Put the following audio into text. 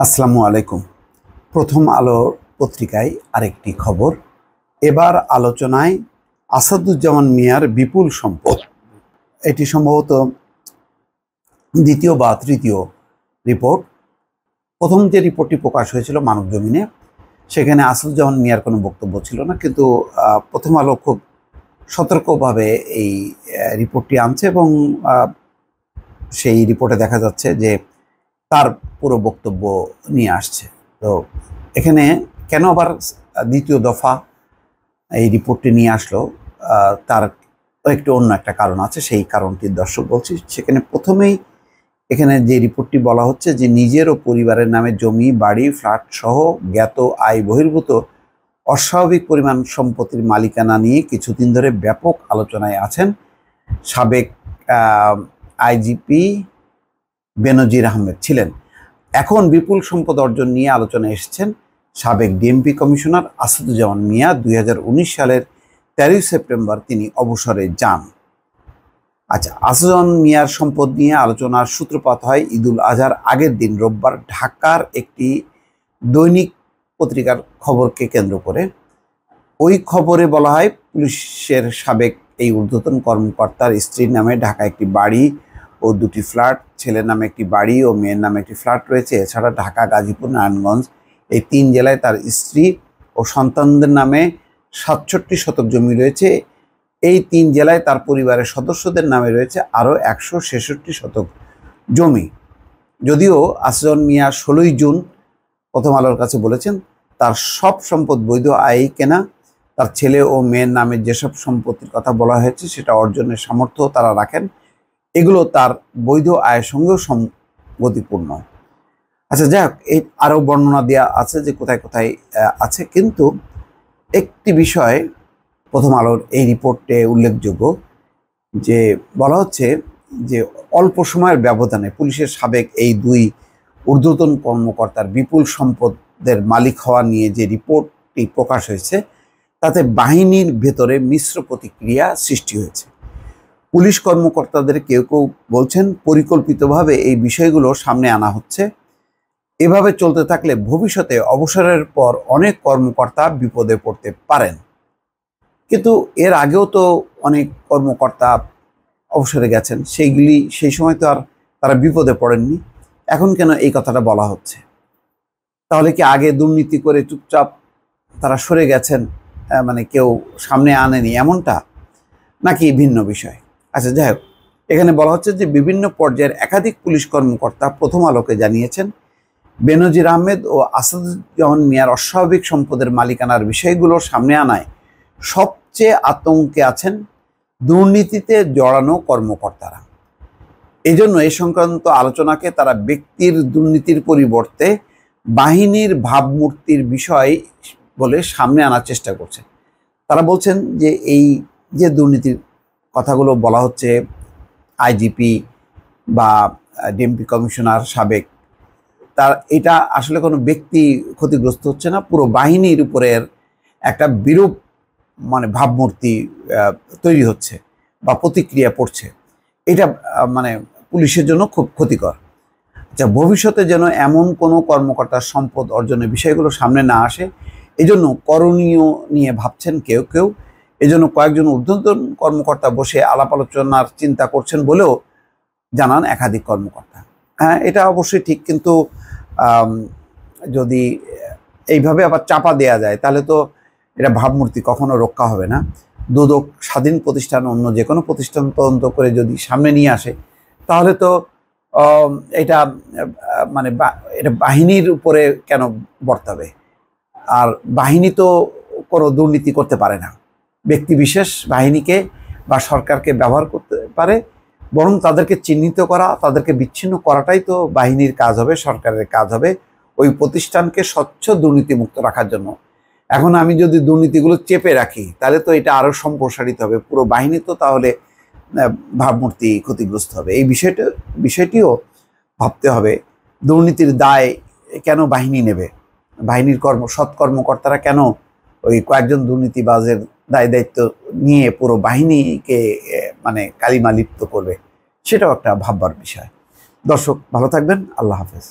আসসালামু আলাইকুম। প্রথম আলো পত্রিকায় আরেকটি খবর। এবার আলোচনায় আসাদুজ্জামান মিয়ার বিপুল সম্পদ। এটি সম্ভবত দ্বিতীয় বা তৃতীয় রিপোর্ট। প্রথম যে রিপোর্টটি প্রকাশ হয়েছিল মানবজমিনে, সেখানে আসাদুজ্জামান মিয়ার কোনো বক্তব্য ছিল না, কিন্তু প্রথম আলো খুব সতর্কভাবে এই রিপোর্টটি আনছে এবং সেই রিপোর্টে দেখা যাচ্ছে যে তার পুরো বক্তব্য নিয়ে আসছে। তো এখানে কেন আবার দ্বিতীয় দফা এই রিপোর্টটি নিয়ে আসলো, তার একটু অন্য একটা কারণ আছে, সেই কারণটি দর্শক বলছি। সেখানে প্রথমেই এখানে যে রিপোর্টটি বলা হচ্ছে যে নিজের ও পরিবারের নামে জমি, বাড়ি, ফ্ল্যাট সহ জ্ঞাত আয় বহির্ভূত অস্বাভাবিক পরিমাণ সম্পত্তির মালিকানা নিয়ে কিছুদিন ধরে ব্যাপক আলোচনায় আছেন সাবেক আইজিপি বেনজির আহমেদ ছিলেন। এখন বিপুল সম্পদ অর্জন নিয়ে আলোচনায় এসেছেন সাবেক ডিএমপি কমিশনার আসাদুজ্জামান মিয়া। 2019 সালের 13 সেপ্টেম্বর তিনি অবসরে যান। আচ্ছা, আসাদুজ্জামান মিয়ার সম্পদ নিয়ে আলোচনার সূত্রপাত হয় ঈদুল আজহার আগের দিন রোববার ঢাকার একটি দৈনিক পত্রিকার খবরকে কেন্দ্র করে। ওই খবরে বলা হয় পুলিশের সাবেক এই ঊর্ধ্বতন কর্মকর্তার স্ত্রীর নামে ঢাকা একটি বাড়ি ও দুটি ফ্ল্যাট, ছেলের নামে একটি বাড়ি ও মেয়ের নামে একটি ফ্ল্যাট রয়েছে। এছাড়া ঢাকা, গাজীপুর, নারায়ণগঞ্জ এই 3 জেলায় তার স্ত্রী ও সন্তানদের নামে 67 শতক জমি রয়েছে। এই 3 জেলায় তার পরিবারের সদস্যদের নামে রয়েছে আরও 166 শতক জমি। যদিও আসাদুজ্জামান মিয়া 16 জুন প্রথম আলোর কাছে বলেছেন তার সব সম্পদ বৈধ আয়েই কেনা। তার ছেলে ও মেয়ের নামে যেসব সম্পত্তির কথা বলা হয়েছে সেটা অর্জনের সামর্থ্য তারা রাখেন, এগুলো তার বৈধ আয়ের সঙ্গেও সঙ্গতিপূর্ণ। আচ্ছা, যাই হোক, এই আরও বর্ণনা দেওয়া আছে যে কোথায় কোথায় আছে, কিন্তু একটি বিষয় প্রথম আলোর এই রিপোর্টে উল্লেখযোগ্য, যে বলা হচ্ছে যে অল্প সময়ের ব্যবধানে পুলিশের সাবেক এই 2 ঊর্ধ্বতন কর্মকর্তার বিপুল সম্পদের মালিক হওয়া নিয়ে যে রিপোর্টটি প্রকাশ হয়েছে তাতে বাহিনীর ভেতরে মিশ্র প্রতিক্রিয়া সৃষ্টি হয়েছে। পুলিশ কর্মকর্তাদের কেউ কেউ বলছেন পরিকল্পিতভাবে এই বিষয়গুলো সামনে আনা হচ্ছে। এভাবে চলতে থাকলে ভবিষ্যতে অবসরের পর অনেক কর্মকর্তা বিপদে পড়তে পারেন। কিন্তু এর আগেও তো অনেক কর্মকর্তা অবসরে গেছেন, সেই সময় তো আর তারা বিপদে পড়েননি। এখন কেন এই কথাটা বলা হচ্ছে? তাহলে কি আগে দুর্নীতি করে চুপচাপ তারা সরে গেছেন, মানে কেউ সামনে আনেনি এমনটা, নাকি ভিন্ন বিষয়? আচ্ছা, যাই হোক, এখানে বলা হচ্ছে যে বিভিন্ন পর্যায়ের একাধিক পুলিশ কর্মকর্তা প্রথম আলোকে জানিয়েছেন বেনজির আহমেদ ও আসাদুজ্জামান মিয়ার অস্বাভাবিক সম্পদের মালিকানার বিষয়গুলো সামনে আনায় সবচেয়ে আতঙ্কে আছেন দুর্নীতিতে জড়ানো কর্মকর্তারা। এই জন্য এই সংক্রান্ত আলোচনাকে তারা ব্যক্তির দুর্নীতির পরিবর্তে বাহিনীর ভাবমূর্তির বিষয় বলে সামনে আনার চেষ্টা করছে। তারা বলছেন যে এই যে দুর্নীতির কথাগুলো বলা হচ্ছে, আইজিপি বা ডিএমপি কমিশনার সাবেক, তার এটা আসলে কোনো ব্যক্তি ক্ষতিগ্রস্ত হচ্ছে না, পুরো বাহিনীর উপরের একটা বিরূপ ভাবমূর্তি তৈরি হচ্ছে বা প্রতিক্রিয়া পড়ছে। এটা মানে পুলিশের জন্য খুব ক্ষতিকর। আচ্ছা, ভবিষ্যতে যেন এমন কোনো কর্মকর্তার সম্পদ অর্জনের বিষয়গুলো সামনে না আসে, এজন্য করণীয় নিয়ে ভাবছেন কেউ কেউ। এজন্য কয়েকজন ঊর্ধ্বতন কর্মকর্তা বসে আলাপ আলোচনার চিন্তা করছেন বলেও জানান একাধিক কর্মকর্তা। হ্যাঁ, এটা অবশ্যই ঠিক, কিন্তু যদি এইভাবে আবার চাপা দেয়া যায় তাহলে তো এটা ভাবমূর্তি কখনো রক্ষা হবে না। দুদক স্বাধীন প্রতিষ্ঠান অন্য যে কোনো প্রতিষ্ঠান তদন্ত করে যদি সামনে নিয়ে আসে তাহলে তো এটা এটা বাহিনীর উপরে কেন বর্তাবে? আর বাহিনী তো কোনো দুর্নীতি করতে পারে না, ব্যক্তি বিশেষ বাহিনীকে বা সরকারকে ব্যবহার করতে পারে, বরং তাদেরকে চিহ্নিত করা, তাদেরকে বিচ্ছিন্ন করাটাই তো বাহিনীর কাজ হবে, সরকারের কাজ হবে ওই প্রতিষ্ঠানকে স্বচ্ছ দুর্নীতিমুক্ত রাখার জন্য। এখন আমি যদি দুর্নীতিগুলো চেপে রাখি তাহলে তো এটা আরও সম্প্রসারিত হবে, পুরো বাহিনী তো তাহলে ভাবমূর্তি ক্ষতিগ্রস্ত হবে। এই বিষয়টিও ভাবতে হবে। দুর্নীতির দায় কেন বাহিনী নেবে? বাহিনীর সৎ কর্মকর্তারা কেন ওই কয়েকজন দুর্নীতিবাজের দায় দায়িত্ব নিয়ে পুরো বাহিনীকে কালিমা লিপ্ত করবে? সেটাও একটা ভাববার বিষয়। দর্শক, ভালো থাকবেন। আল্লাহ হাফেজ।